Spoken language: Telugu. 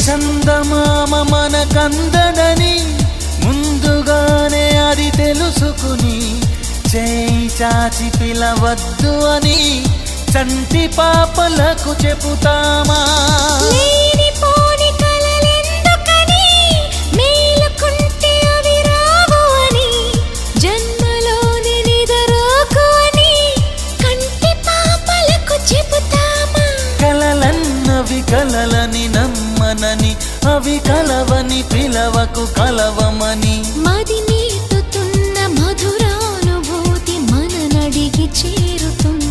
చందమామ మనకందడని ముందుగానే అది తెలుసుకుని చేయి చాచి పిలవద్దు అని చంటి పాపలకు చెబుతామా? లేనిపోని కలలెందుకని మేలుకుంటే అవి రావు అని జన్మలోని నిదరోకు అని కంటి పాపలకు చెబుతామా? కలలన్నవి కలలని నమ్మనని అవి కలవని పిలవకు కలవమని మది మీటుతున్న మధురానుభూతి మననడిగి చేరుతుంది.